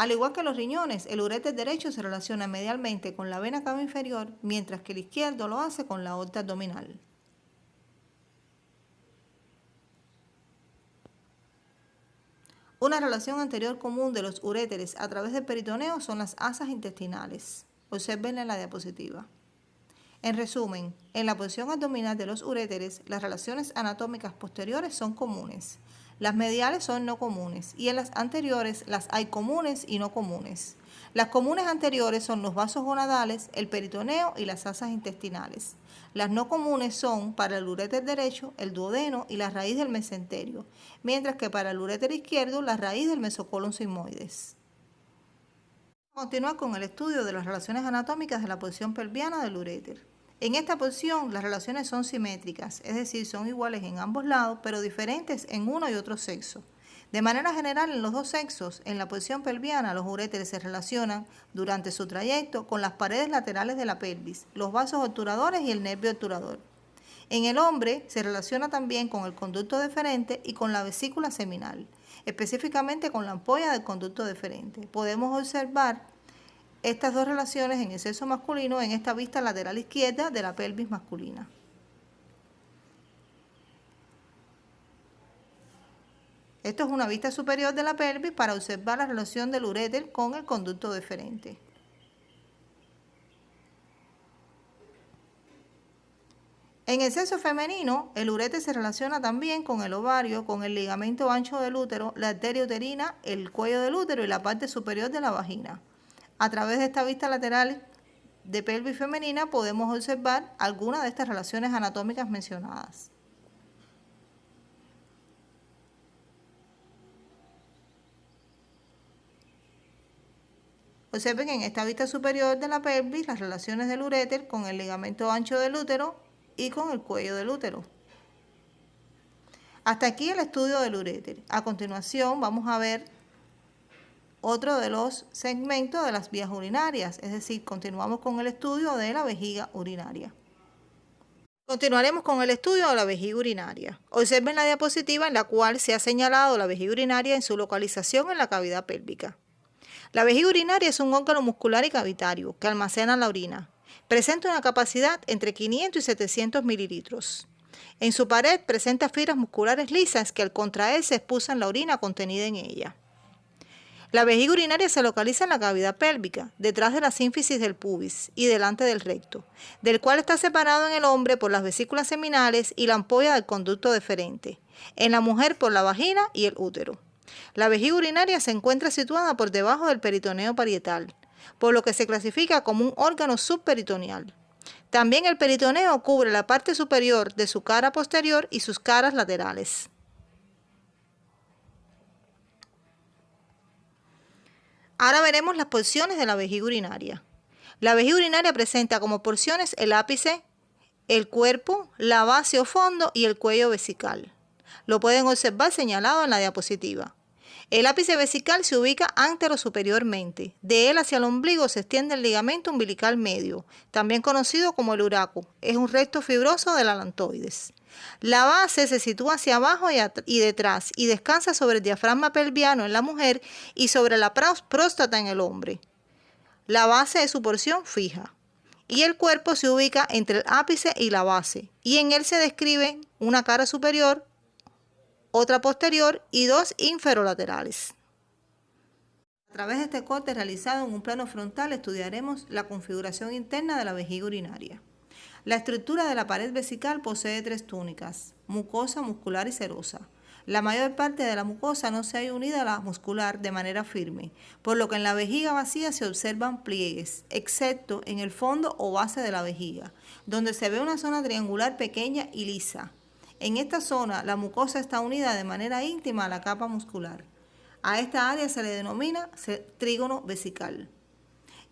Al igual que los riñones, el uréter derecho se relaciona medialmente con la vena cava inferior, mientras que el izquierdo lo hace con la aorta abdominal. Una relación anterior común de los uréteres a través del peritoneo son las asas intestinales. Observen en la diapositiva. En resumen, en la posición abdominal de los uréteres, las relaciones anatómicas posteriores son comunes. Las mediales son no comunes y en las anteriores las hay comunes y no comunes. Las comunes anteriores son los vasos gonadales, el peritoneo y las asas intestinales. Las no comunes son para el uréter derecho, el duodeno y la raíz del mesenterio, mientras que para el uréter izquierdo, la raíz del mesocolon sigmoides. Continuar con el estudio de las relaciones anatómicas de la posición pelviana del uréter. En esta posición las relaciones son simétricas, es decir, son iguales en ambos lados, pero diferentes en uno y otro sexo. De manera general, en los dos sexos, en la posición pelviana, los uréteres se relacionan durante su trayecto con las paredes laterales de la pelvis, los vasos obturadores y el nervio obturador. En el hombre se relaciona también con el conducto deferente y con la vesícula seminal, específicamente con la ampolla del conducto deferente. Podemos observar estas dos relaciones en el sexo masculino en esta vista lateral izquierda de la pelvis masculina. Esto es una vista superior de la pelvis para observar la relación del uréter con el conducto deferente. En el sexo femenino, el uréter se relaciona también con el ovario, con el ligamento ancho del útero, la arteria uterina, el cuello del útero y la parte superior de la vagina. A través de esta vista lateral de pelvis femenina podemos observar algunas de estas relaciones anatómicas mencionadas. Observen en esta vista superior de la pelvis las relaciones del uréter con el ligamento ancho del útero y con el cuello del útero. Hasta aquí el estudio del uréter. A continuación vamos a ver otro de los segmentos de las vías urinarias, es decir, continuamos con el estudio de la vejiga urinaria. Continuaremos con el estudio de la vejiga urinaria. Observen la diapositiva en la cual se ha señalado la vejiga urinaria en su localización en la cavidad pélvica. La vejiga urinaria es un órgano muscular y cavitario que almacena la orina. Presenta una capacidad entre 500 y 700 mililitros. En su pared presenta fibras musculares lisas que al contraerse expulsan la orina contenida en ella. La vejiga urinaria se localiza en la cavidad pélvica, detrás de la sínfisis del pubis y delante del recto, del cual está separado en el hombre por las vesículas seminales y la ampolla del conducto deferente, en la mujer por la vagina y el útero. La vejiga urinaria se encuentra situada por debajo del peritoneo parietal, por lo que se clasifica como un órgano subperitoneal. También el peritoneo cubre la parte superior de su cara posterior y sus caras laterales. Ahora veremos las porciones de la vejiga urinaria. La vejiga urinaria presenta como porciones el ápice, el cuerpo, la base o fondo y el cuello vesical. Lo pueden observar señalado en la diapositiva. El ápice vesical se ubica anterosuperiormente. De él hacia el ombligo se extiende el ligamento umbilical medio, también conocido como el uraco. Es un recto fibroso del alantoides. La base se sitúa hacia abajo y detrás y descansa sobre el diafragma pelviano en la mujer y sobre la próstata en el hombre. La base es su porción fija. Y el cuerpo se ubica entre el ápice y la base. Y en él se describe una cara superior, otra posterior y dos inferolaterales. A través de este corte realizado en un plano frontal estudiaremos la configuración interna de la vejiga urinaria. La estructura de la pared vesical posee tres túnicas: mucosa, muscular y serosa. La mayor parte de la mucosa no se halla unida a la muscular de manera firme, por lo que en la vejiga vacía se observan pliegues, excepto en el fondo o base de la vejiga, donde se ve una zona triangular pequeña y lisa. En esta zona, la mucosa está unida de manera íntima a la capa muscular. A esta área se le denomina trígono vesical.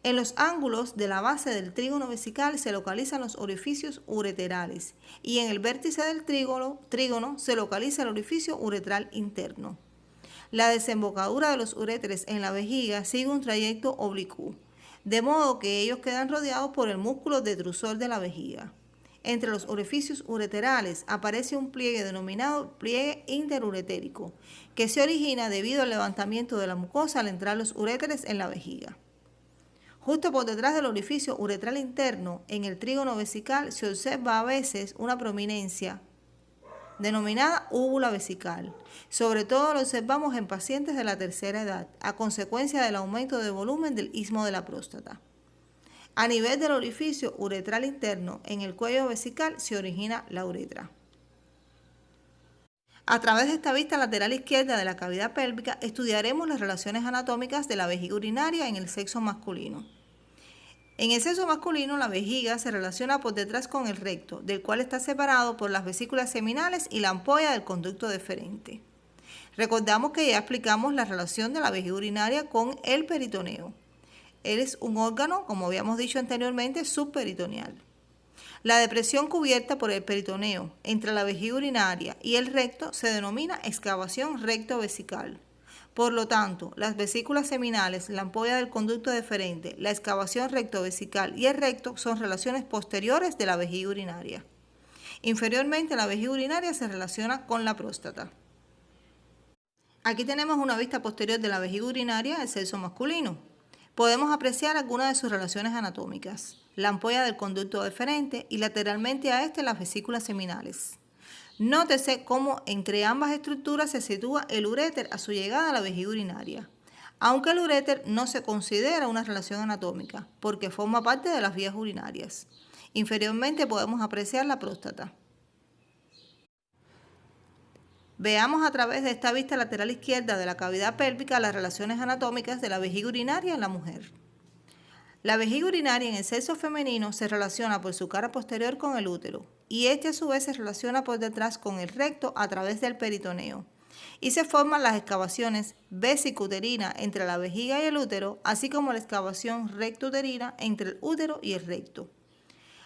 En los ángulos de la base del trígono vesical se localizan los orificios ureterales y en el vértice del trígono se localiza el orificio uretral interno. La desembocadura de los uréteres en la vejiga sigue un trayecto oblicuo, de modo que ellos quedan rodeados por el músculo detrusor de la vejiga. Entre los orificios ureterales aparece un pliegue denominado pliegue interuretérico, que se origina debido al levantamiento de la mucosa al entrar los uréteres en la vejiga. Justo por detrás del orificio uretral interno, en el trígono vesical, se observa a veces una prominencia denominada úvula vesical. Sobre todo lo observamos en pacientes de la tercera edad, a consecuencia del aumento de volumen del istmo de la próstata. A nivel del orificio uretral interno, en el cuello vesical, se origina la uretra. A través de esta vista lateral izquierda de la cavidad pélvica, estudiaremos las relaciones anatómicas de la vejiga urinaria en el sexo masculino. En el sexo masculino, la vejiga se relaciona por detrás con el recto, del cual está separado por las vesículas seminales y la ampolla del conducto deferente. Recordamos que ya explicamos la relación de la vejiga urinaria con el peritoneo. Él es un órgano, como habíamos dicho anteriormente, subperitoneal. La depresión cubierta por el peritoneo entre la vejiga urinaria y el recto se denomina excavación rectovesical. Por lo tanto, las vesículas seminales, la ampolla del conducto deferente, la excavación rectovesical y el recto son relaciones posteriores de la vejiga urinaria. Inferiormente, la vejiga urinaria se relaciona con la próstata. Aquí tenemos una vista posterior de la vejiga urinaria del sexo masculino. Podemos apreciar algunas de sus relaciones anatómicas: la ampolla del conducto deferente y lateralmente a este las vesículas seminales. Nótese cómo entre ambas estructuras se sitúa el uréter a su llegada a la vejiga urinaria, aunque el uréter no se considera una relación anatómica porque forma parte de las vías urinarias. Inferiormente podemos apreciar la próstata. Veamos a través de esta vista lateral izquierda de la cavidad pélvica las relaciones anatómicas de la vejiga urinaria en la mujer. La vejiga urinaria en el sexo femenino se relaciona por su cara posterior con el útero y este a su vez se relaciona por detrás con el recto a través del peritoneo y se forman las excavaciones vesicuterina entre la vejiga y el útero, así como la excavación rectouterina entre el útero y el recto.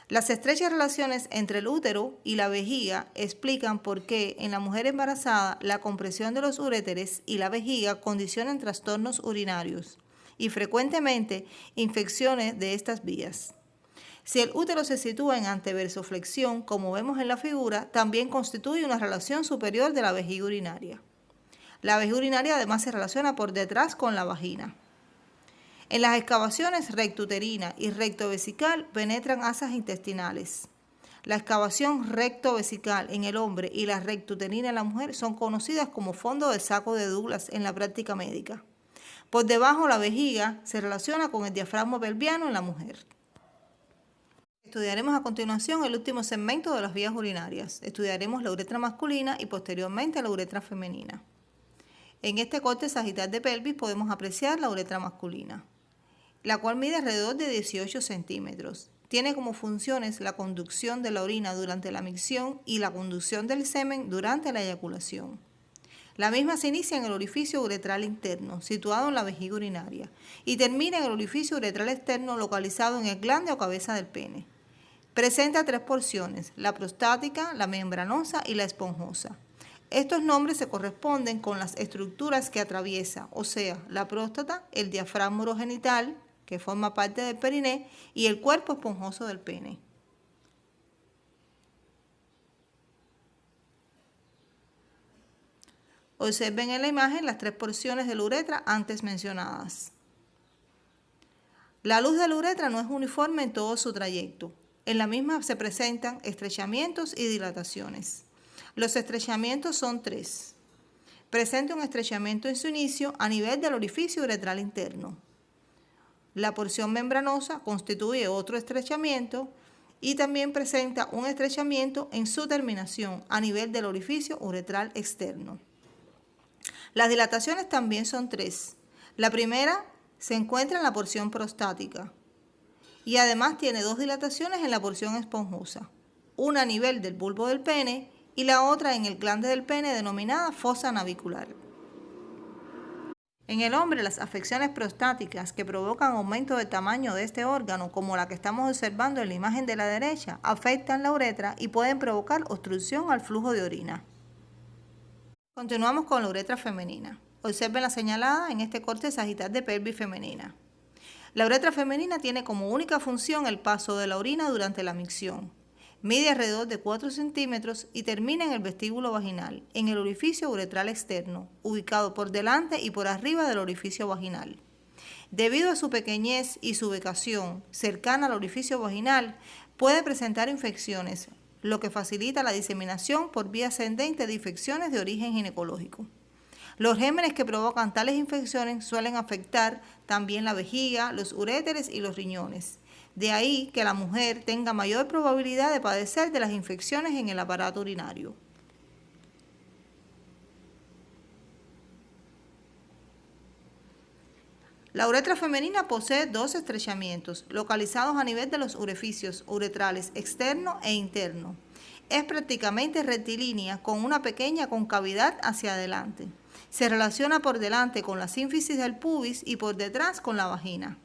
Las estrechas relaciones entre el útero y la vejiga explican por qué en la mujer embarazada la compresión de los uréteres y la vejiga condicionan trastornos urinarios y frecuentemente infecciones de estas vías. Si el útero se sitúa en anteversoflexión, como vemos en la figura, también constituye una relación superior de la vejiga urinaria. La vejiga urinaria además se relaciona por detrás con la vagina. En las excavaciones rectouterina y rectovesical penetran asas intestinales. La excavación rectovesical en el hombre y la rectouterina en la mujer son conocidas como fondo de saco de Douglas en la práctica médica. Por debajo, la vejiga se relaciona con el diafragma pelviano en la mujer. Estudiaremos a continuación el último segmento de las vías urinarias. Estudiaremos la uretra masculina y posteriormente la uretra femenina. En este corte sagital de pelvis podemos apreciar la uretra masculina, la cual mide alrededor de 18 centímetros. Tiene como funciones la conducción de la orina durante la micción y la conducción del semen durante la eyaculación. La misma se inicia en el orificio uretral interno, situado en la vejiga urinaria, y termina en el orificio uretral externo, localizado en el glande o cabeza del pene. Presenta 3 porciones: la prostática, la membranosa y la esponjosa. Estos nombres se corresponden con las estructuras que atraviesa, o sea, la próstata, el diafragma urogenital, que forma parte del periné, y el cuerpo esponjoso del pene. Observen en la imagen las 3 porciones de la uretra antes mencionadas. La luz de la uretra no es uniforme en todo su trayecto. En la misma se presentan estrechamientos y dilataciones. Los estrechamientos son 3. Presenta un estrechamiento en su inicio a nivel del orificio uretral interno. La porción membranosa constituye otro estrechamiento y también presenta un estrechamiento en su terminación a nivel del orificio uretral externo. Las dilataciones también son 3. La primera se encuentra en la porción prostática y además tiene 2 dilataciones en la porción esponjosa, una a nivel del bulbo del pene y la otra en el glande del pene denominada fosa navicular. En el hombre, las afecciones prostáticas que provocan aumento del tamaño de este órgano, como la que estamos observando en la imagen de la derecha, afectan la uretra y pueden provocar obstrucción al flujo de orina. Continuamos con la uretra femenina. Observen la señalada en este corte sagital de pelvis femenina. La uretra femenina tiene como única función el paso de la orina durante la micción. Mide alrededor de 4 centímetros y termina en el vestíbulo vaginal, en el orificio uretral externo, ubicado por delante y por arriba del orificio vaginal. Debido a su pequeñez y su ubicación cercana al orificio vaginal, puede presentar infecciones, lo que facilita la diseminación por vía ascendente de infecciones de origen ginecológico. Los gérmenes que provocan tales infecciones suelen afectar también la vejiga, los uréteres y los riñones. De ahí que la mujer tenga mayor probabilidad de padecer de las infecciones en el aparato urinario. La uretra femenina posee dos estrechamientos, localizados a nivel de los orificios uretrales externo e interno. Es prácticamente rectilínea, con una pequeña concavidad hacia adelante. Se relaciona por delante con la sínfisis del pubis y por detrás con la vagina.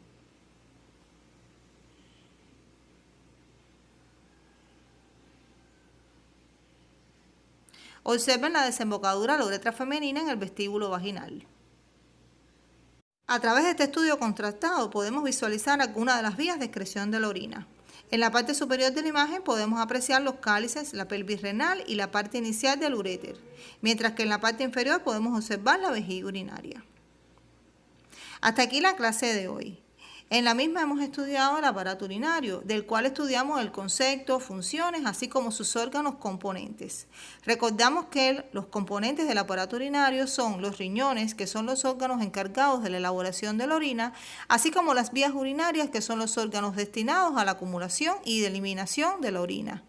Observen la desembocadura de la uretra femenina en el vestíbulo vaginal. A través de este estudio contrastado podemos visualizar algunas de las vías de excreción de la orina. En la parte superior de la imagen podemos apreciar los cálices, la pelvis renal y la parte inicial del uréter, mientras que en la parte inferior podemos observar la vejiga urinaria. Hasta aquí la clase de hoy. En la misma hemos estudiado el aparato urinario, del cual estudiamos el concepto, funciones, así como sus órganos componentes. Recordamos que los componentes del aparato urinario son los riñones, que son los órganos encargados de la elaboración de la orina, así como las vías urinarias, que son los órganos destinados a la acumulación y de eliminación de la orina.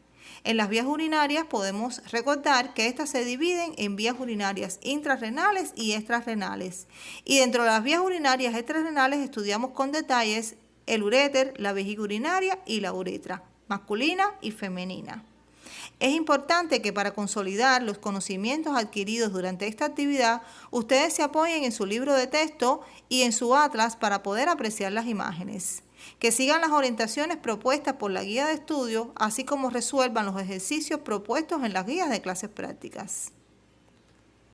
En las vías urinarias podemos recordar que estas se dividen en vías urinarias intrarrenales y extrarrenales. Y dentro de las vías urinarias extrarrenales estudiamos con detalles el uréter, la vejiga urinaria y la uretra, masculina y femenina. Es importante que para consolidar los conocimientos adquiridos durante esta actividad, ustedes se apoyen en su libro de texto y en su atlas para poder apreciar las imágenes. Que sigan las orientaciones propuestas por la guía de estudio, así como resuelvan los ejercicios propuestos en las guías de clases prácticas.